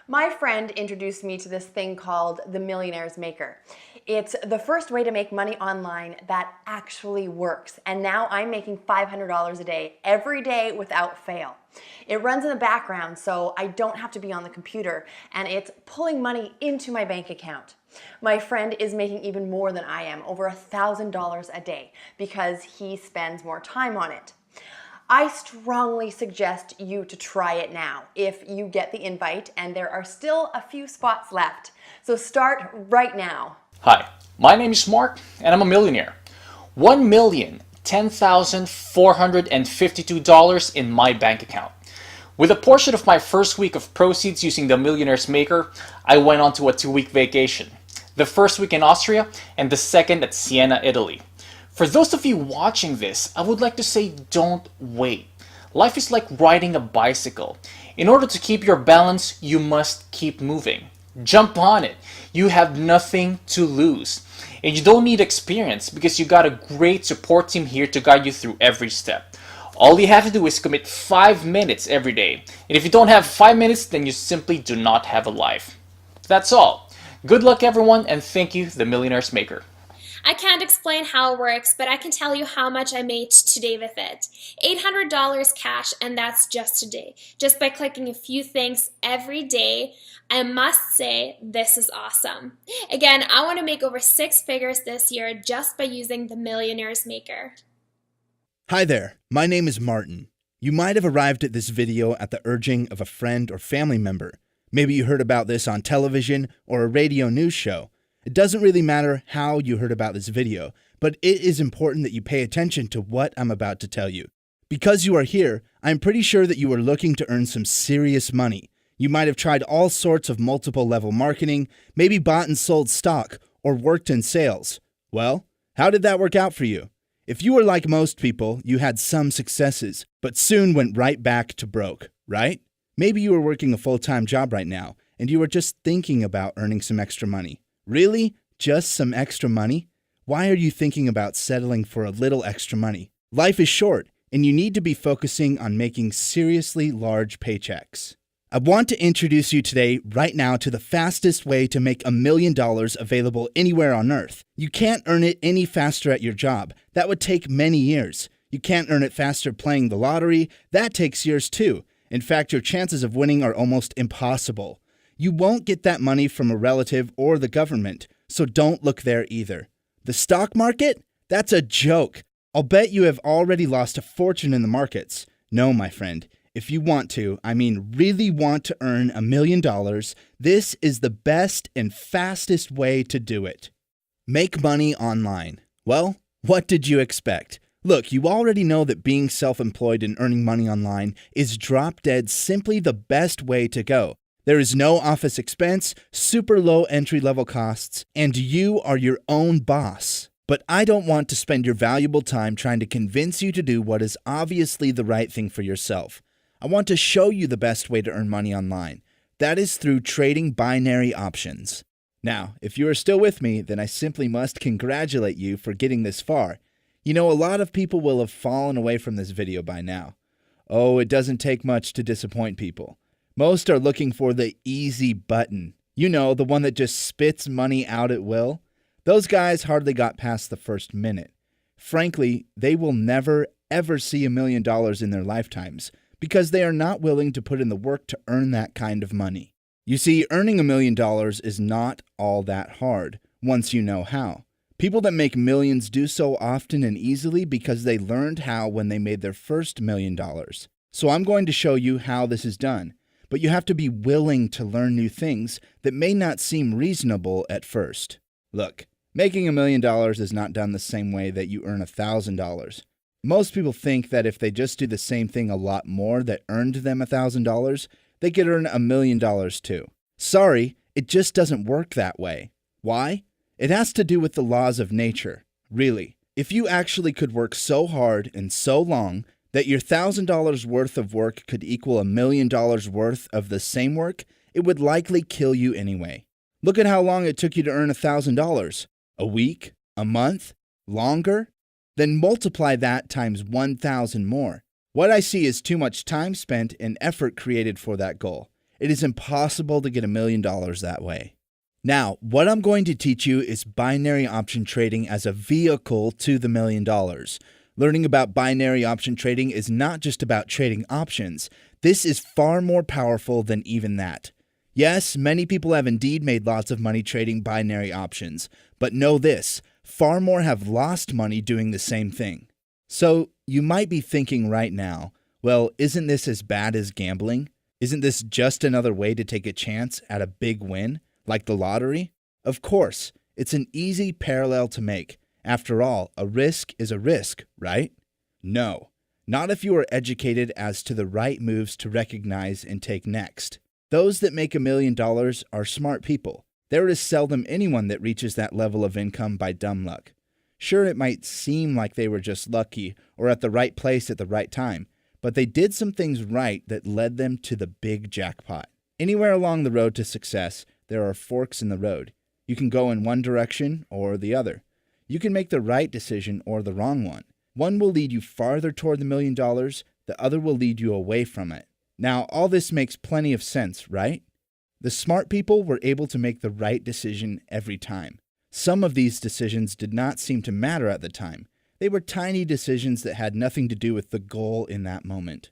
My friend introduced me to this thing called the Millionaire's Maker. It's the first way to make money online that actually works. And now I'm making $500 a day, every day without fail. It runs in the background, so I don't have to be on the computer, and it's pulling money into my bank account. My friend is making even more than I am, over $1,000 a day, because he spends more time on it. I strongly suggest you to try it now if you get the invite, and there are still a few spots left. So start right now. Hi, my name is Mark and I'm a millionaire. $1,010,452 in my bank account. With a portion of my first week of proceeds using the Millionaire's Maker, I went on to a 2-week vacation. The first week in Austria and the second at Siena, Italy. For those of you watching this, I would like to say don't wait. Life is like riding a bicycle. In order to keep your balance, you must keep moving. Jump on it. You have nothing to lose. And you don't need experience because you got a great support team here to guide you through every step. All you have to do is commit 5 minutes every day. And if you don't have 5 minutes, then you simply do not have a life. That's all. Good luck everyone, and thank you, the Millionaire's Maker. I can't explain how it works, but I can tell you how much I made today with it. $800 cash, and that's just today. Just by clicking a few things every day. I must say, this is awesome. Again, I want to make over 6 figures this year just by using the Millionaire's Maker. Hi there, my name is Martin. You might have arrived at this video at the urging of a friend or family member. Maybe you heard about this on television or a radio news show. It doesn't really matter how you heard about this video, but it is important that you pay attention to what I'm about to tell you. Because you are here, I'm pretty sure that you are looking to earn some serious money. You might have tried all sorts of multiple level marketing, maybe bought and sold stock, or worked in sales. Well, how did that work out for you? If you were like most people, you had some successes, but soon went right back to broke, right? Maybe you are working a full-time job right now, and you are just thinking about earning some extra money. Really? Just some extra money? Why are you thinking about settling for a little extra money? Life is short, and you need to be focusing on making seriously large paychecks. I want to introduce you today, right now, to the fastest way to make $1 million available anywhere on earth. You can't earn it any faster at your job. That would take many years. You can't earn it faster playing the lottery. That takes years too. In fact, your chances of winning are almost impossible. You won't get that money from a relative or the government, so don't look there either. The stock market? That's a joke. I'll bet you have already lost a fortune in the markets. No, my friend. If you want to, I mean really want to earn $1 million, this is the best and fastest way to do it. Make money online. Well, what did you expect? Look, you already know that being self-employed and earning money online is drop dead simply the best way to go. There is no office expense, super low entry-level costs, and you are your own boss. But I don't want to spend your valuable time trying to convince you to do what is obviously the right thing for yourself. I want to show you the best way to earn money online. That is through trading binary options. Now, if you are still with me, then I simply must congratulate you for getting this far. You know, a lot of people will have fallen away from this video by now. Oh, it doesn't take much to disappoint people. Most are looking for the easy button. You know, the one that just spits money out at will. Those guys hardly got past the first minute. Frankly, they will never, ever see $1 million in their lifetimes because they are not willing to put in the work to earn that kind of money. You see, earning $1 million is not all that hard once you know how. People that make millions do so often and easily because they learned how when they made their first $1 million. So I'm going to show you how this is done. But you have to be willing to learn new things that may not seem reasonable at first. Look, making $1 million is not done the same way that you earn $1,000. Most people think that if they just do the same thing a lot more that earned them $1,000, they could earn $1 million too. Sorry, it just doesn't work that way. Why? It has to do with the laws of nature. Really, if you actually could work so hard and so long that your $1,000 worth of work could equal $1 million worth of the same work, it would likely kill you anyway. Look at how long it took you to earn $1,000. A week? A month? Longer? Then multiply that times 1,000 more. What I see is too much time spent and effort created for that goal. It is impossible to get $1 million that way. Now, what I'm going to teach you is binary option trading as a vehicle to the $1 million. Learning about binary option trading is not just about trading options. This is far more powerful than even that. Yes, many people have indeed made lots of money trading binary options, but know this, far more have lost money doing the same thing. So, you might be thinking right now, well, isn't this as bad as gambling? Isn't this just another way to take a chance at a big win, like the lottery? Of course, it's an easy parallel to make. After all, a risk is a risk, right? No, not if you are educated as to the right moves to recognize and take next. Those that make $1 million are smart people. There is seldom anyone that reaches that level of income by dumb luck. Sure, it might seem like they were just lucky or at the right place at the right time, but they did some things right that led them to the big jackpot. Anywhere along the road to success, there are forks in the road. You can go in one direction or the other. You can make the right decision or the wrong one. One will lead you farther toward the $1 million, the other will lead you away from it. Now, all this makes plenty of sense, right? The smart people were able to make the right decision every time. Some of these decisions did not seem to matter at the time. They were tiny decisions that had nothing to do with the goal in that moment.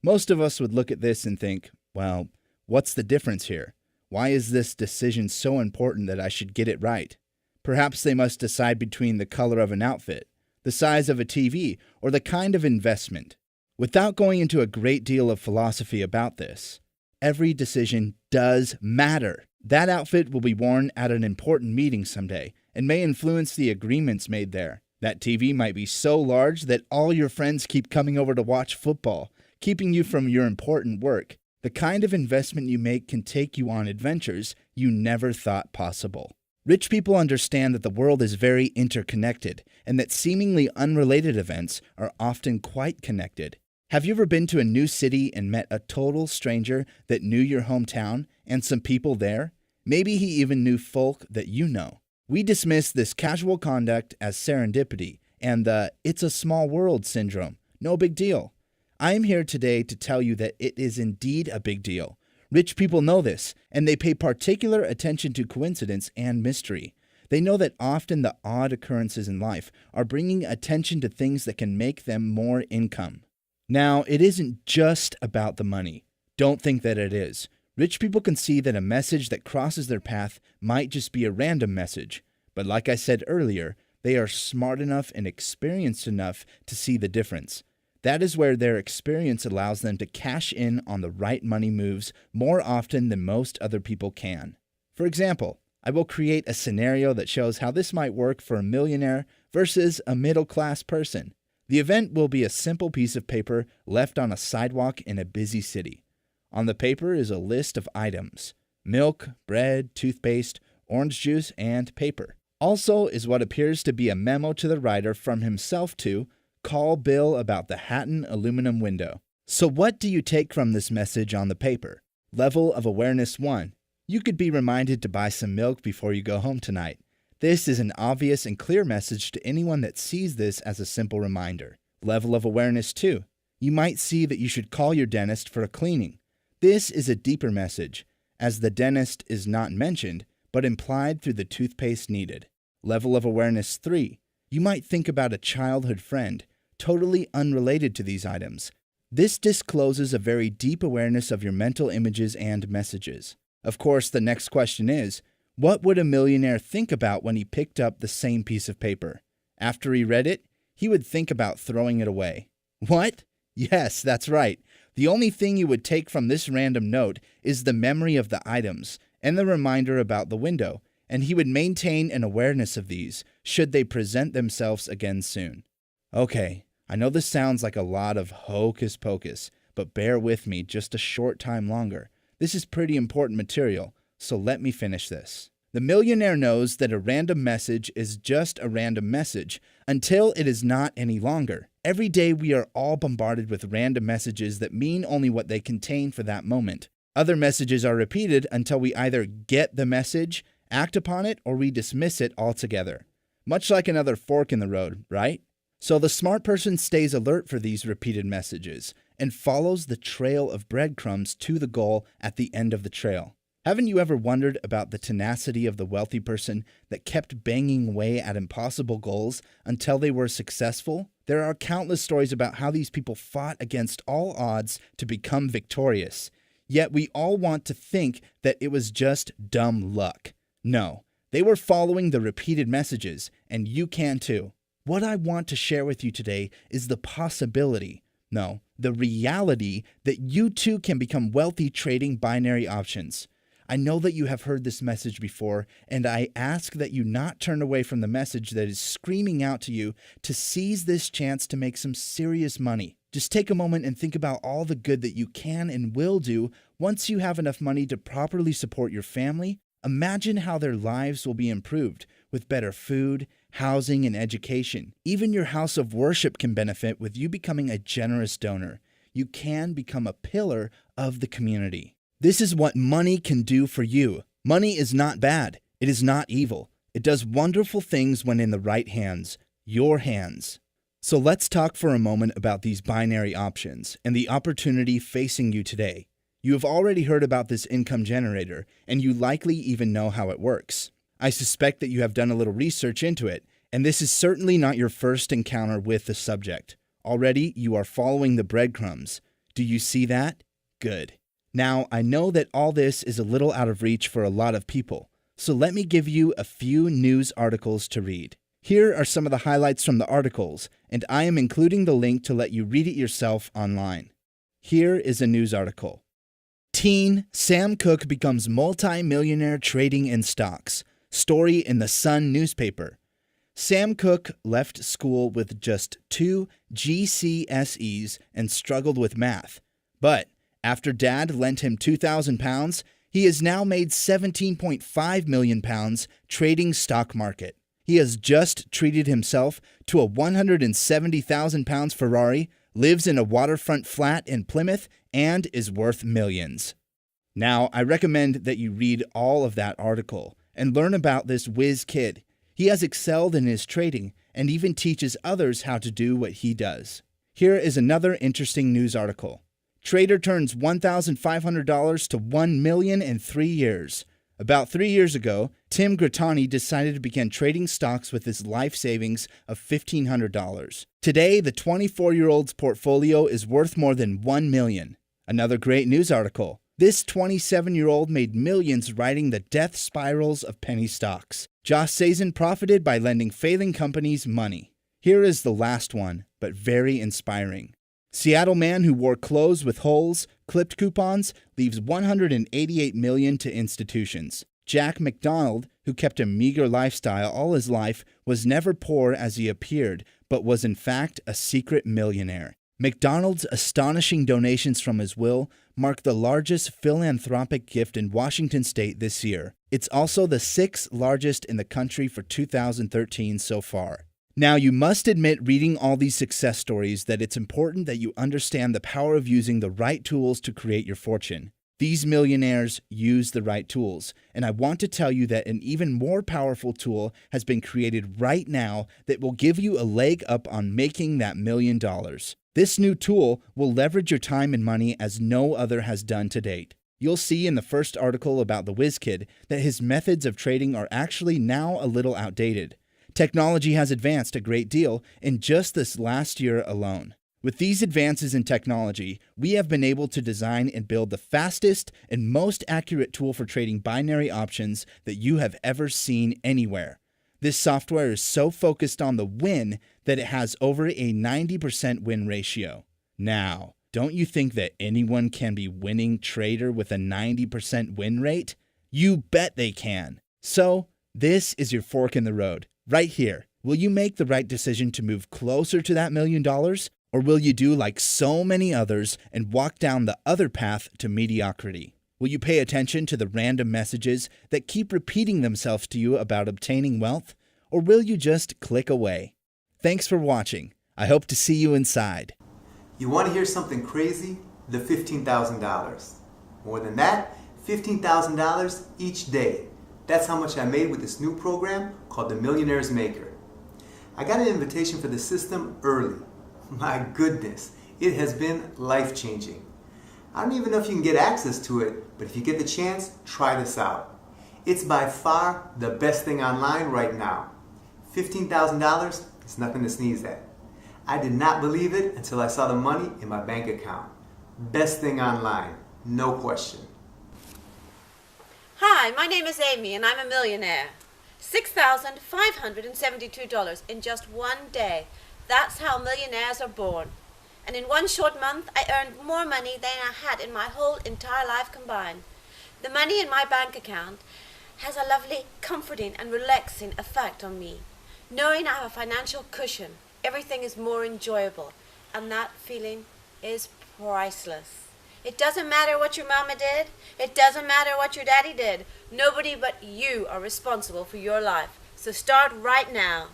Most of us would look at this and think, well, what's the difference here? Why is this decision so important that I should get it right? Perhaps they must decide between the color of an outfit, the size of a TV, or the kind of investment. Without going into a great deal of philosophy about this, every decision does matter. That outfit will be worn at an important meeting someday and may influence the agreements made there. That TV might be so large that all your friends keep coming over to watch football, keeping you from your important work. The kind of investment you make can take you on adventures you never thought possible. Rich people understand that the world is very interconnected and that seemingly unrelated events are often quite connected. Have you ever been to a new city and met a total stranger that knew your hometown and some people there? Maybe he even knew folk that you know. We dismiss this casual conduct as serendipity and the "it's a small world" syndrome. No big deal. I am here today to tell you that it is indeed a big deal. Rich people know this, and they pay particular attention to coincidence and mystery. They know that often the odd occurrences in life are bringing attention to things that can make them more income. Now, it isn't just about the money. Don't think that it is. Rich people can see that a message that crosses their path might just be a random message. But like I said earlier, they are smart enough and experienced enough to see the difference. That is where their experience allows them to cash in on the right money moves more often than most other people can. For example, I will create a scenario that shows how this might work for a millionaire versus a middle-class person. The event will be a simple piece of paper left on a sidewalk in a busy city. On the paper is a list of items: milk, bread, toothpaste, orange juice, and paper. Also is what appears to be a memo to the writer from himself to call Bill about the Hatton aluminum window. So what do you take from this message on the paper? Level of awareness 1. You could be reminded to buy some milk before you go home tonight. This is an obvious and clear message to anyone that sees this as a simple reminder. Level of awareness 2. You might see that you should call your dentist for a cleaning. This is a deeper message, as the dentist is not mentioned, but implied through the toothpaste needed. Level of awareness 3. You might think about a childhood friend, totally unrelated to these items. This discloses a very deep awareness of your mental images and messages. Of course, the next question is, what would a millionaire think about when he picked up the same piece of paper? After he read it, he would think about throwing it away. What? Yes, that's right. The only thing you would take from this random note is the memory of the items and the reminder about the window, and he would maintain an awareness of these should they present themselves again soon. Okay, I know this sounds like a lot of hocus pocus, but bear with me just a short time longer. This is pretty important material, so let me finish this. The millionaire knows that a random message is just a random message until it is not any longer. Every day we are all bombarded with random messages that mean only what they contain for that moment. Other messages are repeated until we either get the message, act upon it, or we dismiss it altogether. Much like another fork in the road, right? So the smart person stays alert for these repeated messages and follows the trail of breadcrumbs to the goal at the end of the trail. Haven't you ever wondered about the tenacity of the wealthy person that kept banging away at impossible goals until they were successful? There are countless stories about how these people fought against all odds to become victorious. Yet we all want to think that it was just dumb luck. No, they were following the repeated messages, and you can too. What I want to share with you today is the possibility, no, the reality that you too can become wealthy trading binary options. I know that you have heard this message before, and I ask that you not turn away from the message that is screaming out to you to seize this chance to make some serious money. Just take a moment and think about all the good that you can and will do once you have enough money to properly support your family. Imagine how their lives will be improved with better food, housing, and education. Even your house of worship can benefit with you becoming a generous donor. You can become a pillar of the community. This is what money can do for you. Money is not bad. It is not evil. It does wonderful things when in the right hands, your hands. So let's talk for a moment about these binary options and the opportunity facing you today. You have already heard about this income generator, and you likely even know how it works. I suspect that you have done a little research into it, and this is certainly not your first encounter with the subject. Already, you are following the breadcrumbs. Do you see that? Good. Now, I know that all this is a little out of reach for a lot of people, so let me give you a few news articles to read. Here are some of the highlights from the articles, and I am including the link to let you read it yourself online. Here is a news article. Teen Sam Cooke becomes multi-millionaire trading in stocks. Story in the Sun newspaper. Sam Cooke left school with just 2 GCSEs and struggled with math, but after Dad lent him £2,000, he has now made £17.5 million trading stock market. He has just treated himself to a £170,000 Ferrari, lives in a waterfront flat in Plymouth, and is worth millions. Now, I recommend that you read all of that article and learn about this whiz kid. He has excelled in his trading and even teaches others how to do what he does. Here is another interesting news article. Trader turns $1,500 to $1 million in 3 years. About 3 years ago, Tim Grattani decided to begin trading stocks with his life savings of $1,500. Today, the 24-year-old's portfolio is worth more than $1 million. Another great news article. This 27-year-old made millions riding the death spirals of penny stocks. Josh Sazen profited by lending failing companies money. Here is the last one, but very inspiring. Seattle man who wore clothes with holes, clipped coupons, leaves $188 million to institutions. Jack McDonald, who kept a meager lifestyle all his life, was never poor as he appeared, but was in fact a secret millionaire. McDonald's astonishing donations from his will mark the largest philanthropic gift in Washington state this year. It's also the 6th largest in the country for 2013 so far. Now, you must admit, reading all these success stories, that it's important that you understand the power of using the right tools to create your fortune. These millionaires use the right tools, and I want to tell you that an even more powerful tool has been created right now that will give you a leg up on making that $1 million. This new tool will leverage your time and money as no other has done to date. You'll see in the first article about the whiz kid that his methods of trading are actually now a little outdated. Technology has advanced a great deal in just this last year alone. With these advances in technology, we have been able to design and build the fastest and most accurate tool for trading binary options that you have ever seen anywhere. This software is so focused on the win that it has over a 90% win ratio. Now, don't you think that anyone can be winning trader with a 90% win rate? You bet they can. So, this is your fork in the road. Right here. Will you make the right decision to move closer to that $1 million? Or will you do like so many others and walk down the other path to mediocrity? Will you pay attention to the random messages that keep repeating themselves to you about obtaining wealth? Or will you just click away? Thanks for watching. I hope to see you inside. You want to hear something crazy? The $15,000. More than that, $15,000 each day. That's how much I made with this new program called The Millionaire's Maker. I got an invitation for the system early. My goodness, It has been life-changing. I don't even know if you can get access to it, but if you get the chance, try this out. It's by far the best thing online right now. $15,000 is nothing to sneeze at. I did not believe it until I saw the money in my bank account. Best thing online, no question. Hi, my name is Amy and I'm a millionaire. $6,572 in just one day. That's how millionaires are born. And in one short month, I earned more money than I had in my whole entire life combined. The money in my bank account has a lovely, comforting and relaxing effect on me. Knowing I have a financial cushion, everything is more enjoyable, and that feeling is priceless. It doesn't matter what your mama did. It doesn't matter what your daddy did. Nobody but you are responsible for your life. So start right now.